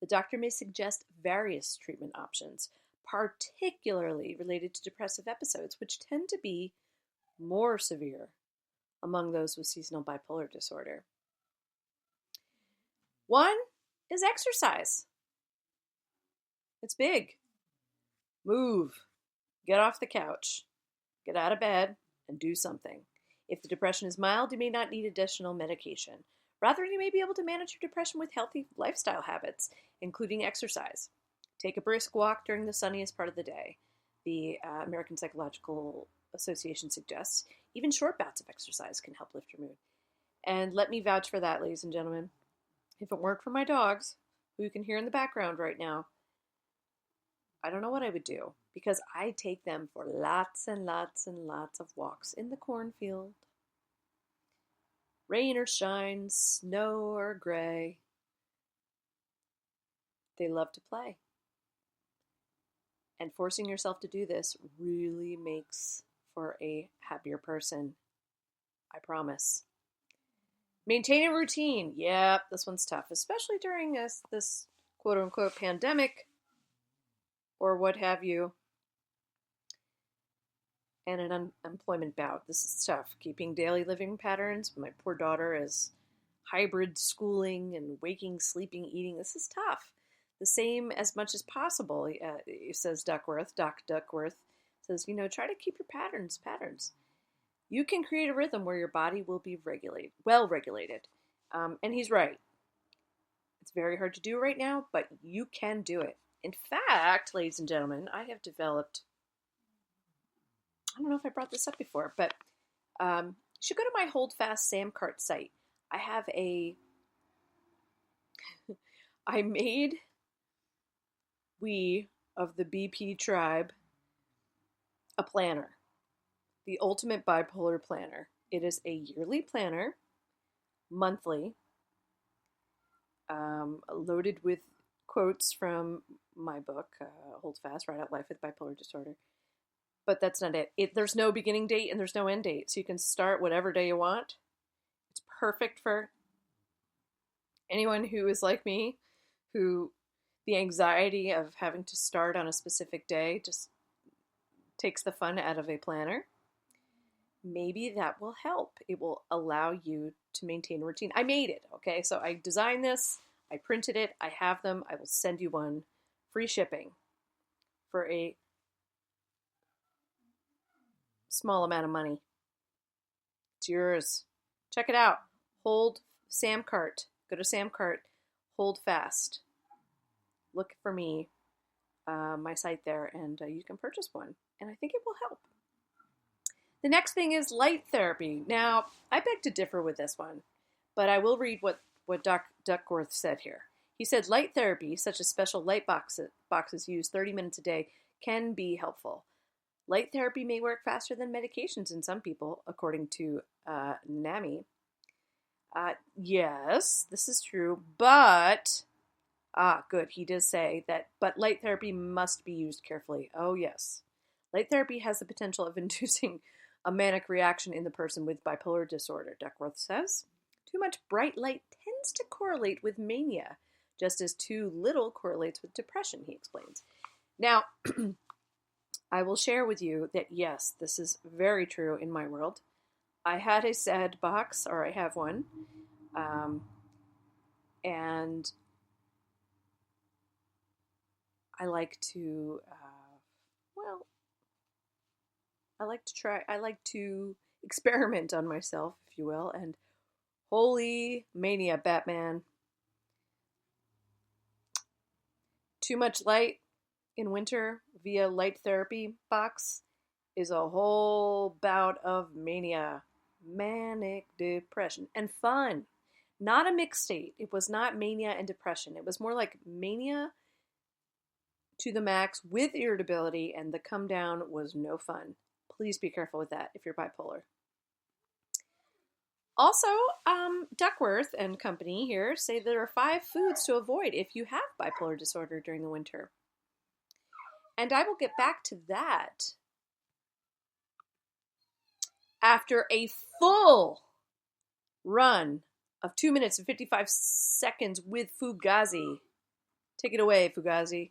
The doctor may suggest various treatment options, particularly related to depressive episodes, which tend to be more severe among those with seasonal bipolar disorder. One is exercise. It's big. Move. Get off the couch. Get out of bed and do something. If the depression is mild, you may not need additional medication. Rather, you may be able to manage your depression with healthy lifestyle habits, including exercise. Take a brisk walk during the sunniest part of the day. The American Psychological Association suggests even short bouts of exercise can help lift your mood. And let me vouch for that, ladies and gentlemen. If it weren't for my dogs, who you can hear in the background right now, I don't know what I would do, because I take them for lots and lots and lots of walks in the cornfield. Rain or shine, snow or gray. They love to play. And forcing yourself to do this really makes for a happier person. I promise. Maintain a routine. Yep, this one's tough, especially during this quote-unquote pandemic or what have you, and an unemployment bout. This is tough. Keeping daily living patterns. My poor daughter is hybrid schooling and waking, sleeping, eating. This is tough. The same as much as possible, says Duckworth. Doc Duckworth says, try to keep your patterns. You can create a rhythm where your body will be well regulated. And he's right. It's very hard to do right now, but you can do it. In fact, ladies and gentlemen, I have developed, I don't know if I brought this up before, but you should go to my Hold Fast Samcart site. We of the BP tribe, a planner, the ultimate bipolar planner. It is a yearly planner, monthly, loaded with quotes from my book, Hold Fast, Write Out Life with Bipolar Disorder. But that's not it. There's no beginning date and there's no end date. So you can start whatever day you want. It's perfect for anyone who is like me, who the anxiety of having to start on a specific day just takes the fun out of a planner. Maybe that will help. It will allow you to maintain a routine. I made it, okay? So I designed this. I printed it. I have them. I will send you one. Free shipping for a small amount of money. It's yours. Check it out. Hold Samcart. Go to Samcart. Hold Fast. Look for me, my site there, and you can purchase one. And I think it will help. The next thing is light therapy. Now, I beg to differ with this one, but I will read what Doc Duckworth said here. He said light therapy, such as special light boxes used 30 minutes a day, can be helpful. Light therapy may work faster than medications in some people, according to NAMI. Yes, this is true, but, good, he does say that, but light therapy must be used carefully. Oh, yes. Light therapy has the potential of inducing a manic reaction in the person with bipolar disorder, Duckworth says. Too much bright light tends to correlate with mania, just as too little correlates with depression, he explains. Now, I will share with you that, yes, this is very true in my world. I had a SAD box, or I have one, and I like to, I like to experiment on myself, if you will, and holy mania, Batman. Too much light in winter via light therapy box is a whole bout of mania, manic depression, and fun. Not a mixed state. It was not mania and depression. It was more like mania to the max with irritability, and the come down was no fun. Please be careful with that if you're bipolar. Also, Duckworth and company here say there are 5 foods to avoid if you have bipolar disorder during the winter. And I will get back to that after a full run of 2 minutes and 55 seconds with Fugazi. Take it away, Fugazi.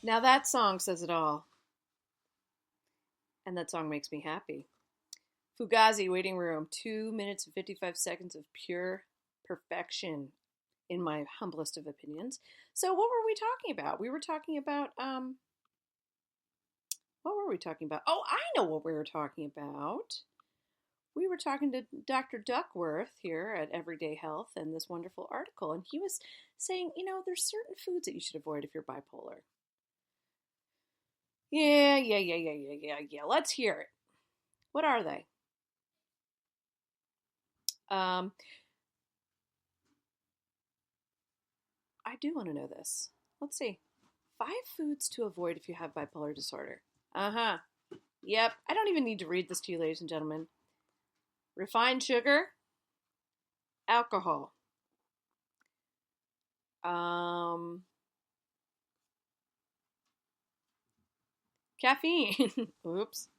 Now that song says it all. And that song makes me happy. Fugazi, Waiting Room, 2 minutes and 55 seconds of pure perfection, in my humblest of opinions. So what were we talking about? We were talking about, what were we talking about? Oh, I know what we were talking about. We were talking to Dr. Duckworth here at Everyday Health and this wonderful article, and he was saying, there's certain foods that you should avoid if you're bipolar. Yeah. Let's hear it. What are they? I do want to know this. Let's see. 5 foods to avoid if you have bipolar disorder. Uh-huh. Yep. I don't even need to read this to you, ladies and gentlemen. Refined sugar. Alcohol. Caffeine. Oops.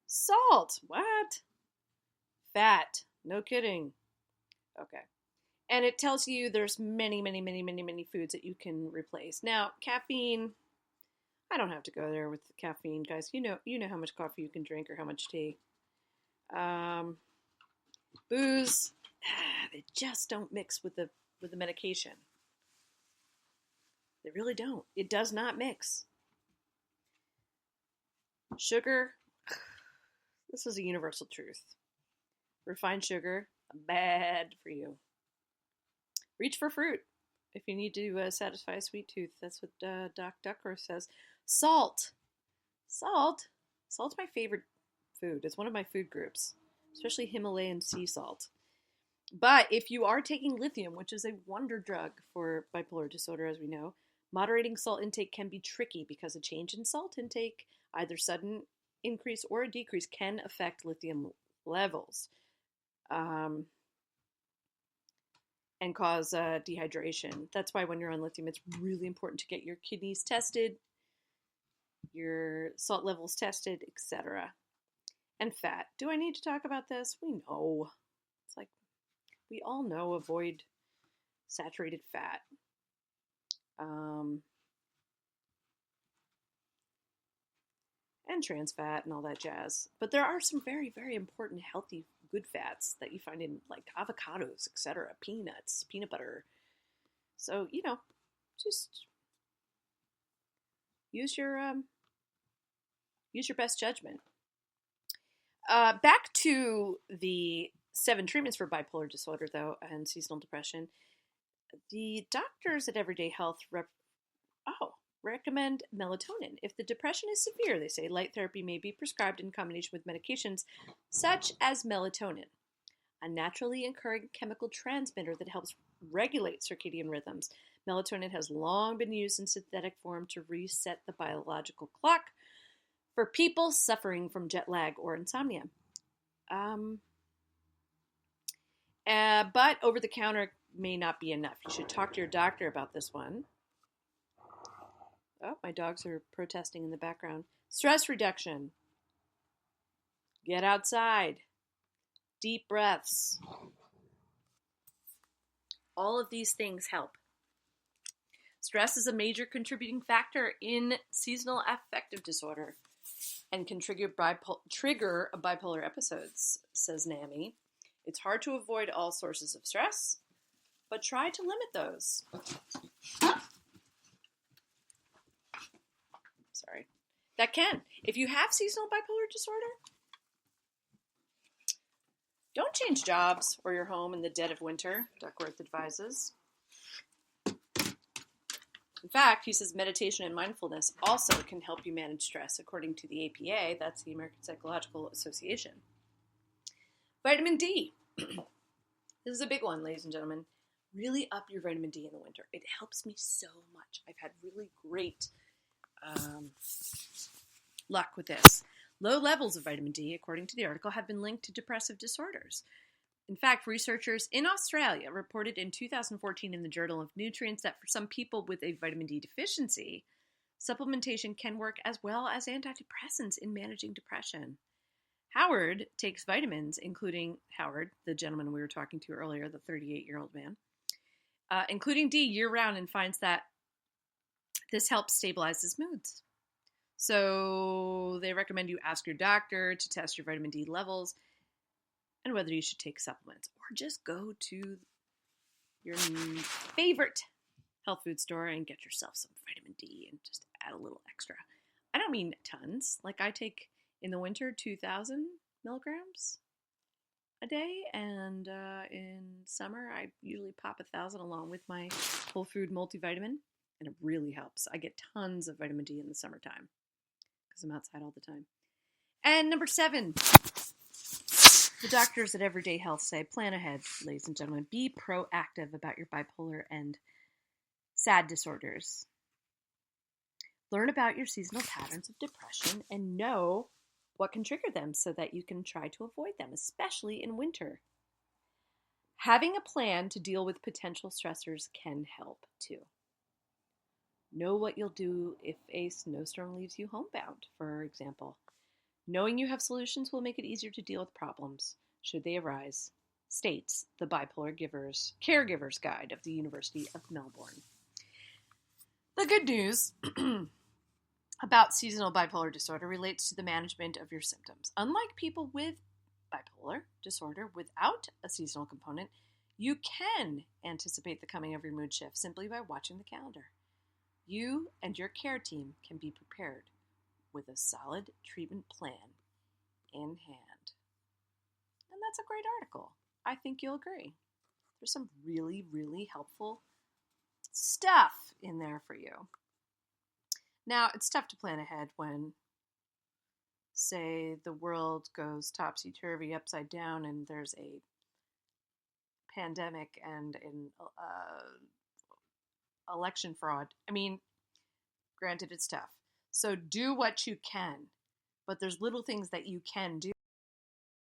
Salt. What? Fat. No kidding. Okay. And it tells you there's many foods that you can replace. Now, caffeine, I don't have to go there with the caffeine, guys. You know how much coffee you can drink or how much tea. Booze, they just don't mix with the medication. They really don't. It does not mix. Sugar, this is a universal truth. Refined sugar, bad for you. Reach for fruit if you need to satisfy a sweet tooth. That's what Doc Duckworth says. Salt. Salt's my favorite food. It's one of my food groups, especially Himalayan sea salt. But if you are taking lithium, which is a wonder drug for bipolar disorder, as we know, moderating salt intake can be tricky because a change in salt intake, either sudden increase or a decrease can affect lithium levels and cause dehydration. That's why when you're on lithium, it's really important to get your kidneys tested, your salt levels tested, etc. And fat. Do I need to talk about this? We know. It's like we all know, avoid saturated fat. And trans fat and all that jazz. But there are some very, very important healthy good fats that you find in like avocados, etc., peanuts, peanut butter. So, just use your best judgment. Back to the 7 treatments for bipolar disorder, though, and seasonal depression. The doctors at Everyday Health recommend melatonin. If the depression is severe, they say light therapy may be prescribed in combination with medications such as melatonin, a naturally occurring chemical transmitter that helps regulate circadian rhythms. Melatonin has long been used in synthetic form to reset the biological clock for people suffering from jet lag or insomnia. But over-the-counter may not be enough. You should talk to your doctor about this one. Oh, my dogs are protesting in the background. Stress reduction. Get outside. Deep breaths. All of these things help. Stress is a major contributing factor in seasonal affective disorder and can trigger bipolar episodes, says NAMI. It's hard to avoid all sources of stress, but try to limit those. Sorry. That can. If you have seasonal bipolar disorder, don't change jobs or your home in the dead of winter, Duckworth advises. In fact, he says meditation and mindfulness also can help you manage stress, according to the APA, that's the American Psychological Association. Vitamin D. This is a big one, ladies and gentlemen. Really up your vitamin D in the winter. It helps me so much. I've had really great luck with this. Low levels of vitamin D, according to the article, have been linked to depressive disorders. In fact, researchers in Australia reported in 2014 in the Journal of Nutrients that for some people with a vitamin D deficiency, supplementation can work as well as antidepressants in managing depression. Howard takes vitamins, including Howard, the gentleman we were talking to earlier, the 38-year-old man, including D year-round, and finds that this helps stabilize his moods. So they recommend you ask your doctor to test your vitamin D levels and whether you should take supplements, or just go to your favorite health food store and get yourself some vitamin D and just add a little extra. I don't mean tons. Like I take in the winter 2,000 milligrams a day, and in summer I usually pop 1,000 along with my whole food multivitamin, and it really helps. I get tons of vitamin D in the summertime because I'm outside all the time. And number 7, the doctors at Everyday Health say, plan ahead, ladies and gentlemen. Be proactive about your bipolar and SAD disorders. Learn about your seasonal patterns of depression and know what can trigger them so that you can try to avoid them, especially in winter. Having a plan to deal with potential stressors can help too. Know what you'll do if a snowstorm leaves you homebound, for example. Knowing you have solutions will make it easier to deal with problems, should they arise, states the Bipolar Caregiver's Guide of the University of Melbourne. The good news about seasonal bipolar disorder relates to the management of your symptoms. Unlike people with bipolar disorder without a seasonal component, you can anticipate the coming of your mood shift simply by watching the calendar. You and your care team can be prepared with a solid treatment plan in hand. And that's a great article. I think you'll agree. There's some really, really helpful stuff in there for you. Now, it's tough to plan ahead when, say, the world goes topsy-turvy, upside down, and there's a pandemic and an election fraud. I mean, granted, it's tough. So do what you can. but there's little things that you can do.